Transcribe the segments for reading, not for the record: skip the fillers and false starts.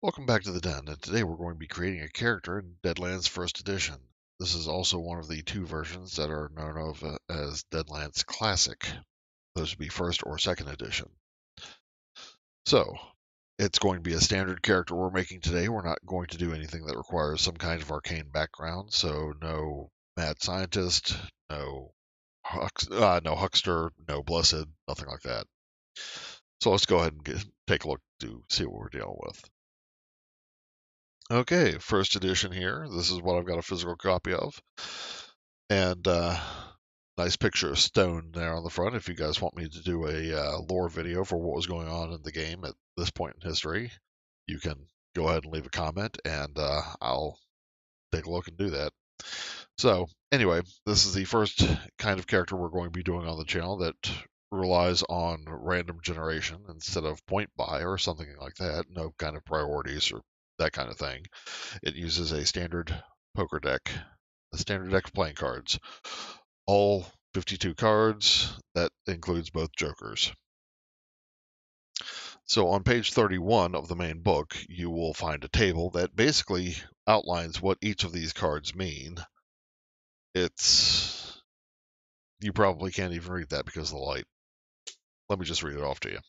Welcome back to the Den, and today we're going to be creating a character in Deadlands First Edition. This is also one of the two versions that are known of as Deadlands Classic. Those would be First or Second Edition. So, it's going to be a standard character we're making today. We're not going to do anything that requires some kind of arcane background, so no mad scientist, no huckster, no blessed, nothing like that. So let's go ahead and take a look to see what we're dealing with. Okay, first edition here. This is what I've got a physical copy of. And nice picture of stone there on the front. If you guys want me to do a lore video for what was going on in the game at this point in history, you can go ahead and leave a comment, and I'll take a look and do that. So anyway, this is the first kind of character we're going to be doing on the channel that relies on random generation instead of point buy or something like that. No kind of priorities or that kind of thing. It uses a standard poker deck, a standard deck of playing cards. All 52 cards, that includes both jokers. So on page 31 of the main book, you will find a table that basically outlines what each of these cards mean. You probably can't even read that because of the light. Let me just read it off to you.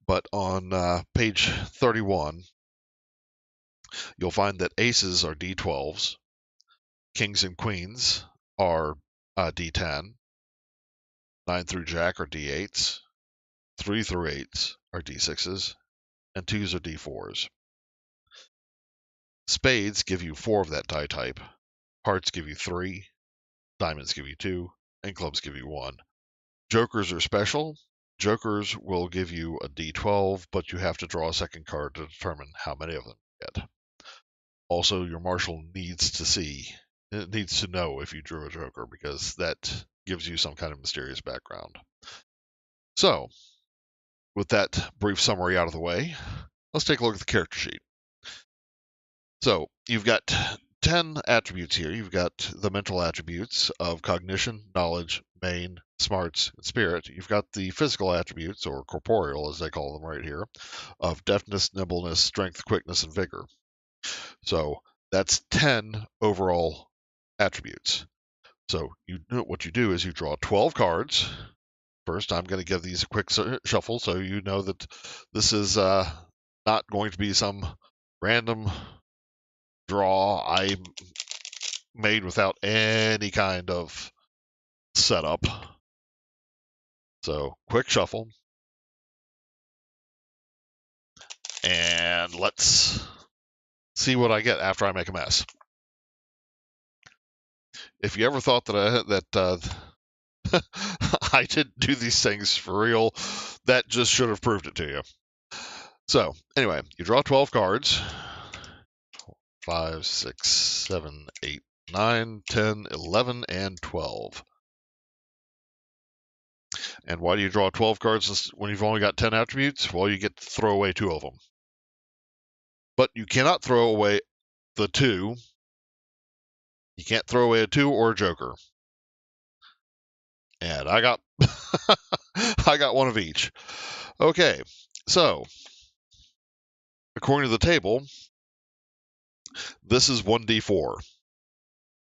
But on page 31, you'll find that aces are D12s, kings and queens are D10, 9 through jack are D8s, 3 through 8s are D6s, and 2s are D4s. Spades give you 4 of that die type, hearts give you 3, diamonds give you 2, and clubs give you 1. Jokers are special. Jokers will give you a D12, but you have to draw a second card to determine how many of them you get. Also, your marshal needs to know if you drew a joker, because that gives you some kind of mysterious background. So, with that brief summary out of the way, let's take a look at the character sheet. So, you've got 10 attributes here. You've got the mental attributes of cognition, knowledge, main, smarts, and spirit. You've got the physical attributes, or corporeal as they call them right here, of deftness, nimbleness, strength, quickness, and vigor. So that's 10 overall attributes. So what you do is you draw 12 cards. First, I'm going to give these a quick shuffle so you know that this is not going to be some random draw I made without any kind of setup. So quick shuffle. And let's see what I get after I make a mess. If you ever thought that I didn't do these things for real, that just should have proved it to you. So anyway, you draw 12 cards. 5, 6, 7, 8, 9, 10, 11, and 12. And why do you draw 12 cards when you've only got 10 attributes? Well, you get to throw away 2 of them. But you cannot throw away the 2. You can't throw away a 2 or a joker. And I got I got one of each. Okay, so according to the table, this is 1d4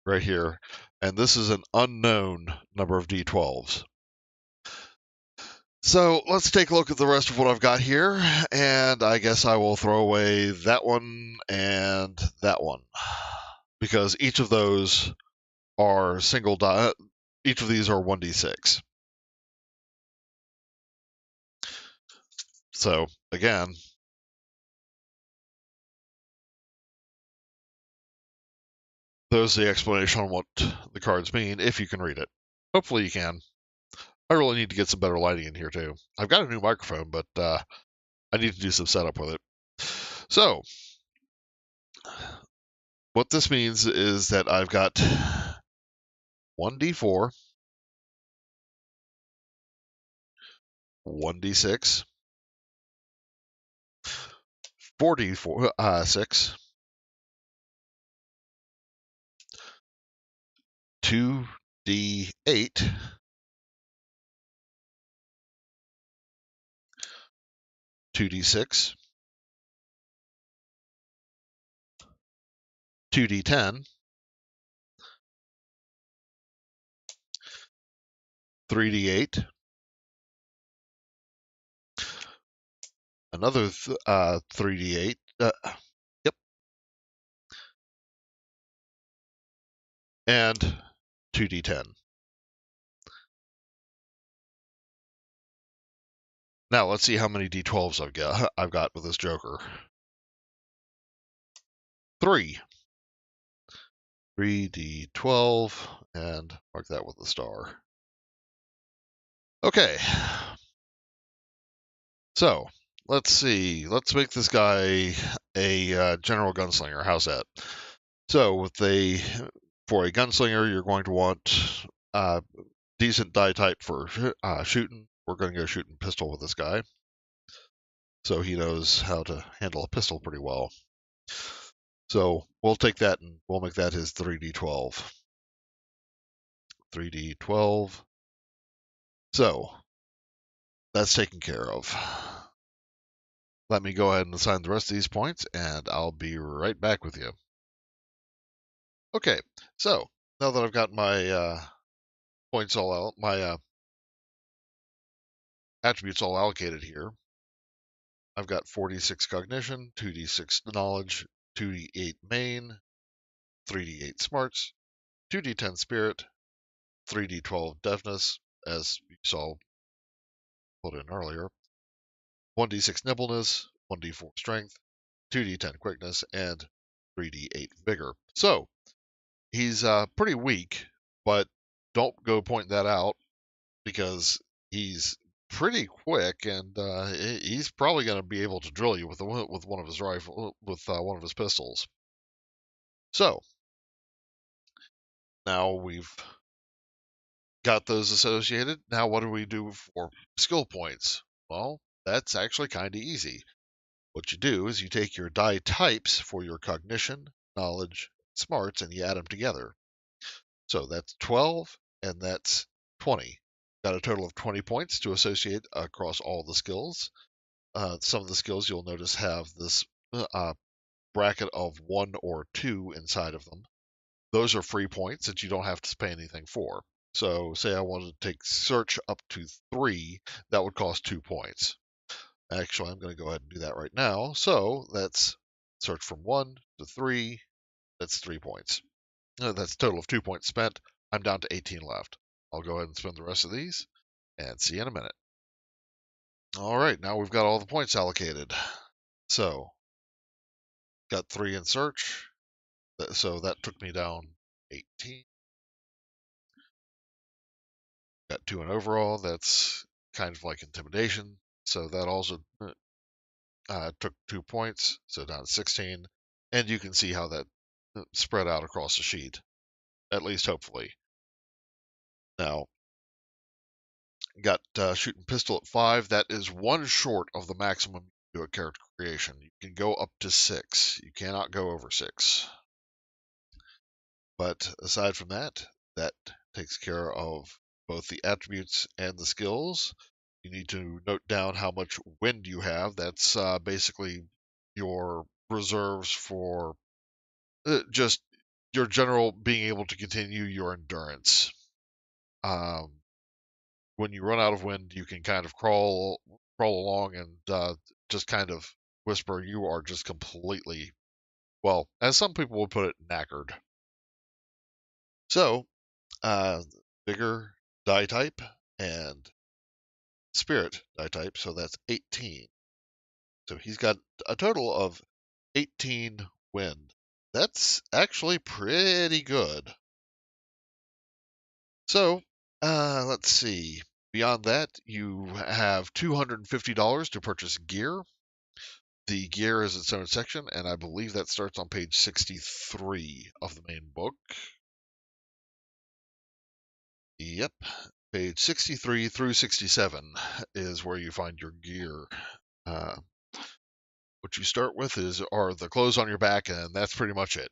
right here, and this is an unknown number of d12s. So let's take a look at the rest of what I've got here, and I guess I will throw away that one and that one, because each of those are single die. Each of these are 1d6. So again, there's the explanation on what the cards mean, if you can read it. Hopefully you can. I really need to get some better lighting in here too. I've got a new microphone, but I need to do some setup with it. So what this means is that I've got 1d4, 1d6, 4d6, 2d8, 2d6, 2d10, 3d8, another 3d8, yep, and 2d10. Now let's see how many d12s I've got with this Joker. 3. 3d12, and mark that with a star. Okay. So, let's see. Let's make this guy a general gunslinger. How's that? So, for a gunslinger, you're going to want decent die type for shooting. We're going to go shooting pistol with this guy, so he knows how to handle a pistol pretty well. So we'll take that and we'll make that his 3d12. 3d12. So that's taken care of. Let me go ahead and assign the rest of these points, and I'll be right back with you. Okay, so now that I've got my points all out, my attributes all allocated here, I've got 46 cognition, 2d6 knowledge, 2d8 main, 3d8 smarts, 2d10 spirit, 3d12 deafness, as you saw put in earlier, 1d6 nimbleness, 1d4 strength, 2d10 quickness, and 3d8 vigor. So he's pretty weak, but don't go point that out because he's pretty quick, and he's probably going to be able to drill you with one of his one of his pistols. So now we've got those associated. Now what do we do for skill points? Well, that's actually kind of easy. What you do is you take your die types for your cognition, knowledge, smarts, and you add them together. So that's 12 and that's 20. Got a total of 20 points to associate across all the skills. Some of the skills you'll notice have this bracket of 1 or 2 inside of them. Those are free points that you don't have to pay anything for. So say I wanted to take search up to 3, that would cost 2 points. Actually, I'm going to go ahead and do that right now. So that's search from 1 to 3. That's 3 points. That's a total of 2 points spent. I'm down to 18 left. I'll go ahead and spend the rest of these and see you in a minute. All right, now we've got all the points allocated. So, got 3 in search. So that took me down 18. Got 2 in overall. That's kind of like intimidation. So that also took 2 points. So down to 16. And you can see how that spread out across the sheet. At least hopefully. Now, got shooting pistol at 5. That is 1 short of the maximum you do at character creation. You can go up to 6. You cannot go over 6. But aside from that, that takes care of both the attributes and the skills. You need to note down how much wind you have. That's basically your reserves for just your general being able to continue your endurance. When you run out of wind, you can kind of crawl along and just kind of whisper. You are just completely, well, as some people would put it, knackered. So, vigor die type and spirit die type. So that's 18. So he's got a total of 18 wind. That's actually pretty good. So, let's see. Beyond that, you have $250 to purchase gear. The gear is its own section, and I believe that starts on page 63 of the main book. Yep, page 63 through 67 is where you find your gear. What you start with are the clothes on your back, and that's pretty much it.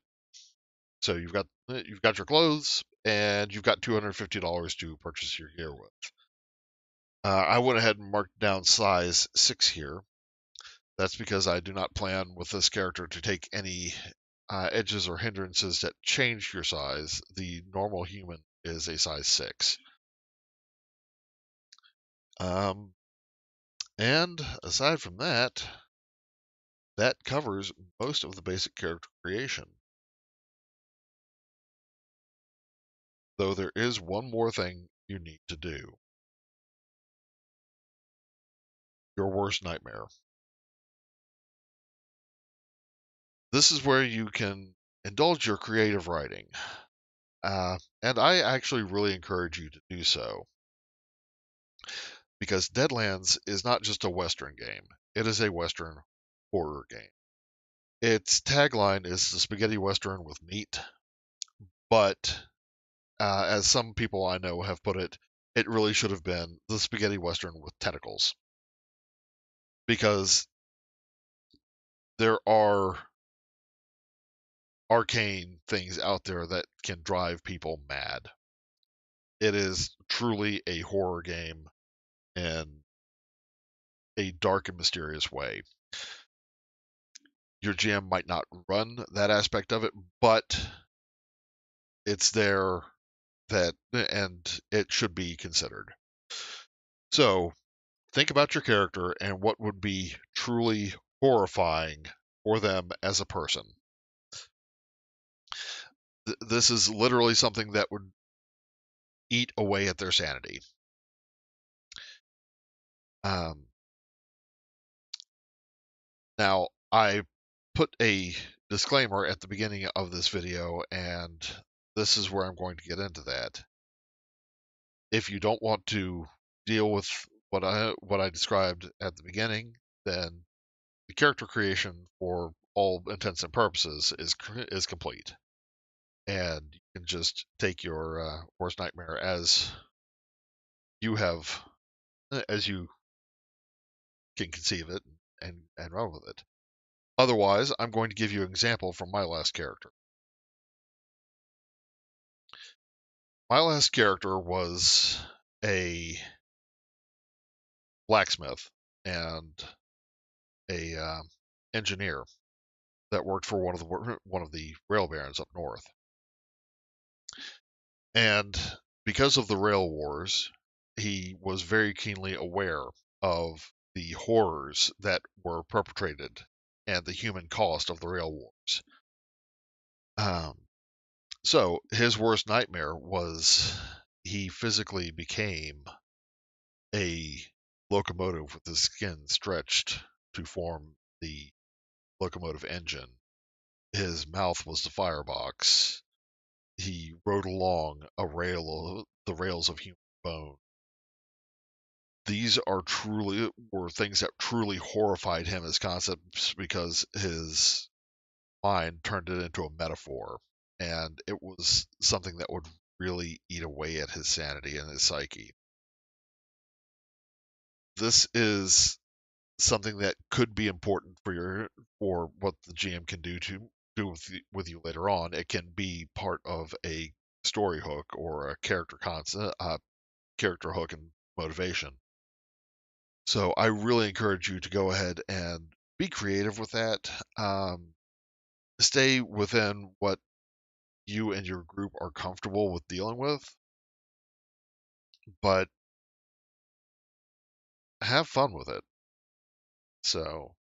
So you've got your clothes, and you've got $250 to purchase your gear with. I went ahead and marked down size 6 here. That's because I do not plan with this character to take any edges or hindrances that change your size. The normal human is a size 6. And aside from that, that covers most of the basic character creation. Though there is one more thing you need to do. Your worst nightmare. This is where you can indulge your creative writing. And I actually really encourage you to do so. Because Deadlands is not just a Western game, it is a Western horror game. Its tagline is the spaghetti Western with meat, but as some people I know have put it, it really should have been the spaghetti Western with tentacles. Because there are arcane things out there that can drive people mad. It is truly a horror game in a dark and mysterious way. Your GM might not run that aspect of it, but it's there and it should be considered. So think about your character and what would be truly horrifying for them as a person. This is literally something that would eat away at their sanity. Now, I put a disclaimer at the beginning of this video, and this is where I'm going to get into that. If you don't want to deal with what I described at the beginning, then the character creation for all intents and purposes is complete, and you can just take your worst nightmare as you can conceive it and run with it. Otherwise, I'm going to give you an example from my last character. My last character was a blacksmith and a engineer that worked for one of the rail barons up north. And because of the rail wars, he was very keenly aware of the horrors that were perpetrated and the human cost of the rail wars. So his worst nightmare was he physically became a locomotive with his skin stretched to form the locomotive engine. His mouth was the firebox. He rode along the rails of human bone. These were things that truly horrified him as concepts because his mind turned it into a metaphor, and it was something that would really eat away at his sanity and his psyche. This is something that could be important for what the GM can do with you later on. It can be part of a story hook or a character character hook and motivation. So I really encourage you to go ahead and be creative with that. Stay within what you and your group are comfortable with dealing with, but have fun with it. So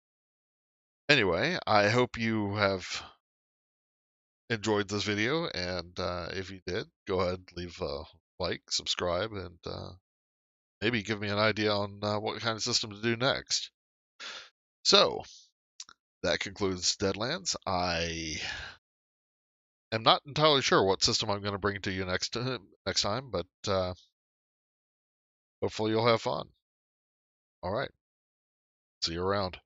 anyway, I hope you have enjoyed this video, and if you did, go ahead, leave a like, subscribe, and maybe give me an idea on what kind of system to do next. So that concludes Deadlands. I am not entirely sure what system I'm going to bring to you next time, but hopefully you'll have fun. All right, see you around.